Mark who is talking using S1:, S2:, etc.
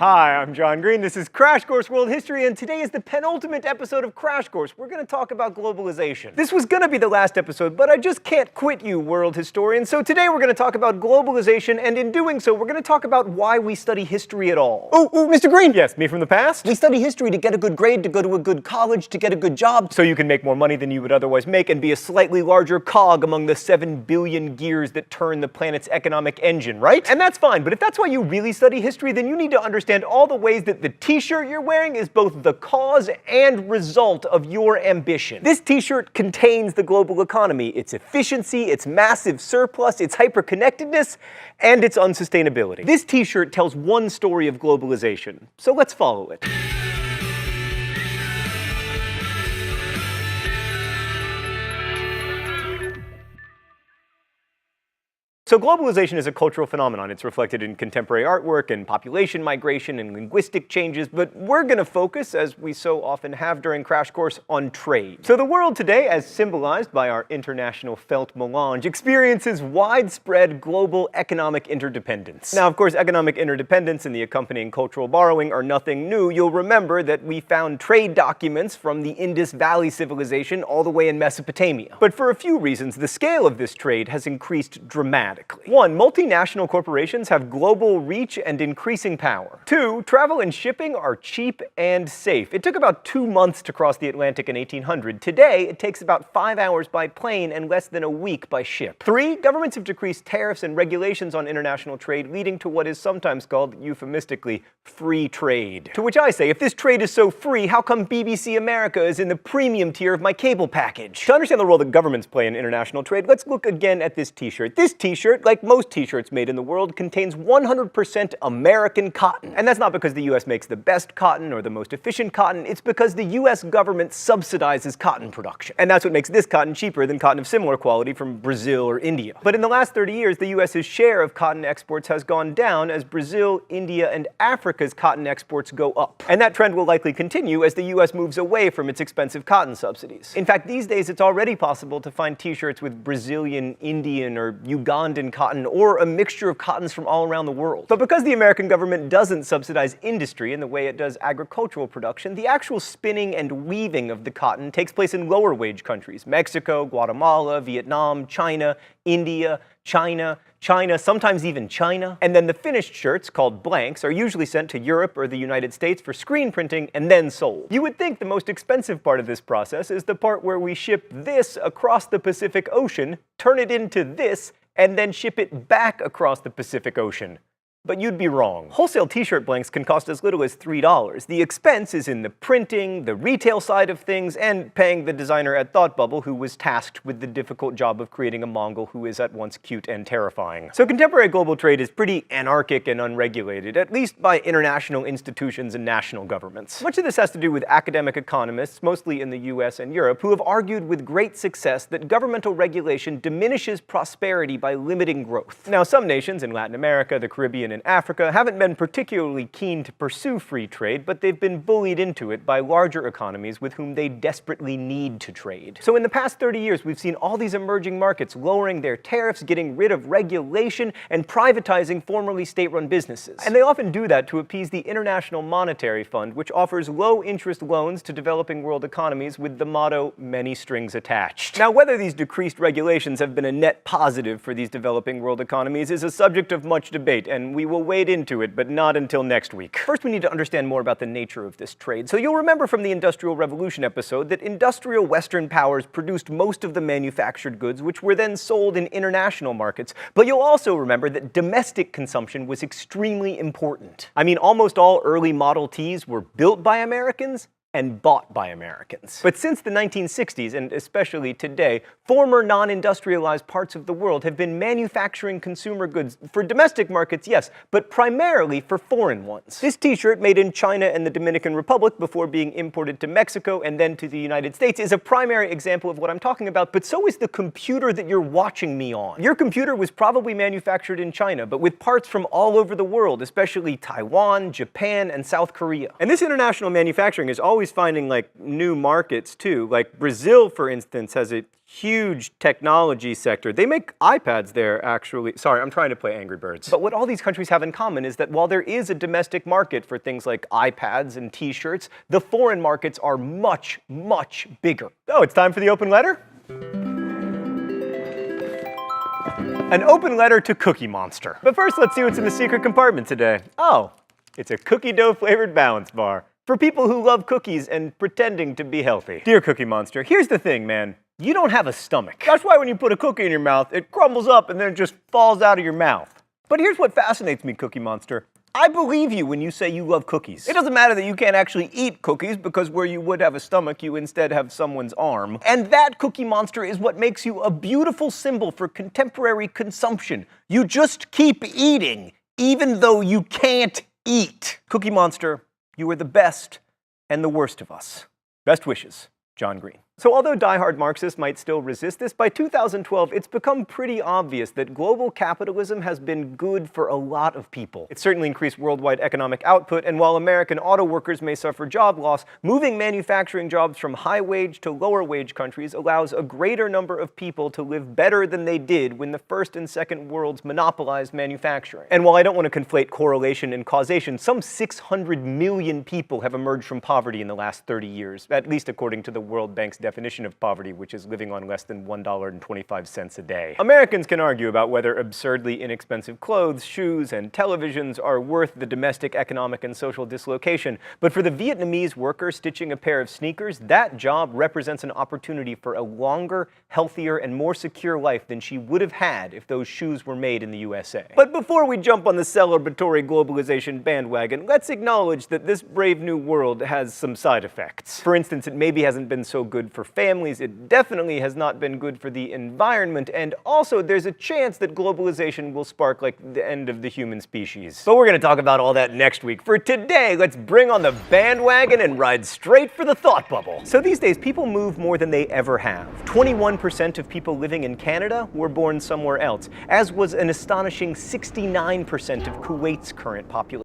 S1: Hi, I'm John Green. This is Crash Course World History, and today is the penultimate episode of Crash Course. We're going to talk about globalization. This was going to be the last episode, but I just can't quit you, world historian. So today we're going to talk about globalization, and in doing so, we're going to talk about why we study history at all. Oh, Mr. Green! Yes, me from the past? We study history to get a good grade, to go to a good college, to get a good job, so you can make more money than you would otherwise make and be a slightly larger cog among the 7 billion gears that turn the planet's economic engine, right? And that's fine, but if that's why you really study history, then you need to understand all the ways that the t-shirt you're wearing is both the cause and result of your ambition. This t-shirt contains the global economy, its efficiency, its massive surplus, its hyperconnectedness, and its unsustainability. This t-shirt tells one story of globalization, so let's follow it. So globalization is a cultural phenomenon. It's reflected in contemporary artwork and population migration and linguistic changes, but we're going to focus, as we so often have during Crash Course, on trade. So the world today, as symbolized by our international felt melange, experiences widespread global economic interdependence. Now, of course, economic interdependence and the accompanying cultural borrowing are nothing new. You'll remember that we found trade documents from the Indus Valley civilization all the way in Mesopotamia. But for a few reasons, the scale of this trade has increased dramatically. 1. Multinational corporations have global reach and increasing power. 2. Travel and shipping are cheap and safe. It took about 2 months to cross the Atlantic in 1800. Today, it takes about 5 hours by plane and less than a week by ship. 3. Governments have decreased tariffs and regulations on international trade, leading to what is sometimes called, euphemistically, free trade. To which I say, if this trade is so free, how come BBC America is in the premium tier of my cable package? To understand the role that governments play in international trade, let's look again at this t-shirt. This t-shirt, like most t-shirts made in the world, contains 100% American cotton. And that's not because the US makes the best cotton or the most efficient cotton, it's because the US government subsidizes cotton production. And that's what makes this cotton cheaper than cotton of similar quality from Brazil or India. But in the last 30 years, the US's share of cotton exports has gone down as Brazil, India, and Africa's cotton exports go up. And that trend will likely continue as the US moves away from its expensive cotton subsidies. In fact, these days it's already possible to find t-shirts with Brazilian, Indian, or Ugandan cotton, or a mixture of cottons from all around the world. But because the American government doesn't subsidize industry in the way it does agricultural production, the actual spinning and weaving of the cotton takes place in lower wage countries: Mexico, Guatemala, Vietnam, China, India, China, sometimes even China. And then the finished shirts, called blanks, are usually sent to Europe or the United States for screen printing and then sold. You would think the most expensive part of this process is the part where we ship this across the Pacific Ocean, turn it into this, and then ship it back across the Pacific Ocean. But you'd be wrong. Wholesale t-shirt blanks can cost as little as $3. The expense is in the printing, the retail side of things, and paying the designer at Thought Bubble who was tasked with the difficult job of creating a Mongol who is at once cute and terrifying. So contemporary global trade is pretty anarchic and unregulated, at least by international institutions and national governments. Much of this has to do with academic economists, mostly in the US and Europe, who have argued with great success that governmental regulation diminishes prosperity by limiting growth. Now, some nations in Latin America, the Caribbean, and Africa haven't been particularly keen to pursue free trade, but they've been bullied into it by larger economies with whom they desperately need to trade. So in the past 30 years, we've seen all these emerging markets lowering their tariffs, getting rid of regulation, and privatizing formerly state-run businesses. And they often do that to appease the International Monetary Fund, which offers low-interest loans to developing world economies with the motto, "many strings attached." Now, whether these decreased regulations have been a net positive for these developing world economies is a subject of much debate, and we will wade into it, but not until next week. First, we need to understand more about the nature of this trade. So you'll remember from the Industrial Revolution episode that industrial Western powers produced most of the manufactured goods, which were then sold in international markets. But you'll also remember that domestic consumption was extremely important. I mean, almost all early Model Ts were built by Americans and bought by Americans. But since the 1960s, and especially today, former non-industrialized parts of the world have been manufacturing consumer goods for domestic markets, yes, but primarily for foreign ones. This t-shirt, made in China and the Dominican Republic before being imported to Mexico and then to the United States, is a primary example of what I'm talking about, but so is the computer that you're watching me on. Your computer was probably manufactured in China, but with parts from all over the world, especially Taiwan, Japan, and South Korea. And this international manufacturing is always always finding like new markets too. Like Brazil, for instance, has a huge technology sector. They make iPads there, actually. Sorry, I'm trying to play Angry Birds. But what all these countries have in common is that while there is a domestic market for things like iPads and t-shirts, the foreign markets are much, much bigger. Oh, it's time for the open letter? An open letter to Cookie Monster. But first, let's see what's in the secret compartment today. Oh, it's a cookie dough flavored balance bar for people who love cookies and pretending to be healthy. Dear Cookie Monster, here's the thing, man. You don't have a stomach. That's why when you put a cookie in your mouth, it crumbles up and then it just falls out of your mouth. But here's what fascinates me, Cookie Monster. I believe you when you say you love cookies. It doesn't matter that you can't actually eat cookies, because where you would have a stomach, you instead have someone's arm. And that, Cookie Monster, is what makes you a beautiful symbol for contemporary consumption. You just keep eating, even though you can't eat. Cookie Monster, you are the best and the worst of us. Best wishes, John Green. So although diehard Marxists might still resist this, by 2012 it's become pretty obvious that global capitalism has been good for a lot of people. It's certainly increased worldwide economic output, and while American auto workers may suffer job loss, moving manufacturing jobs from high-wage to lower-wage countries allows a greater number of people to live better than they did when the first and second worlds monopolized manufacturing. And while I don't want to conflate correlation and causation, some 600 million people have emerged from poverty in the last 30 years, at least according to the World Bank's definition of poverty, which is living on less than $1.25 a day. Americans can argue about whether absurdly inexpensive clothes, shoes, and televisions are worth the domestic economic and social dislocation, but for the Vietnamese worker stitching a pair of sneakers, that job represents an opportunity for a longer, healthier, and more secure life than she would have had if those shoes were made in the USA. But before we jump on the celebratory globalization bandwagon, let's acknowledge that this brave new world has some side effects. For instance, it maybe hasn't been so good for families, it definitely has not been good for the environment, and also there's a chance that globalization will spark like the end of the human species. But we're gonna talk about all that next week. For today, let's bring on the bandwagon and ride straight for the thought bubble. So these days, people move more than they ever have. 21% of people living in Canada were born somewhere else, as was an astonishing 69% of Kuwait's current population.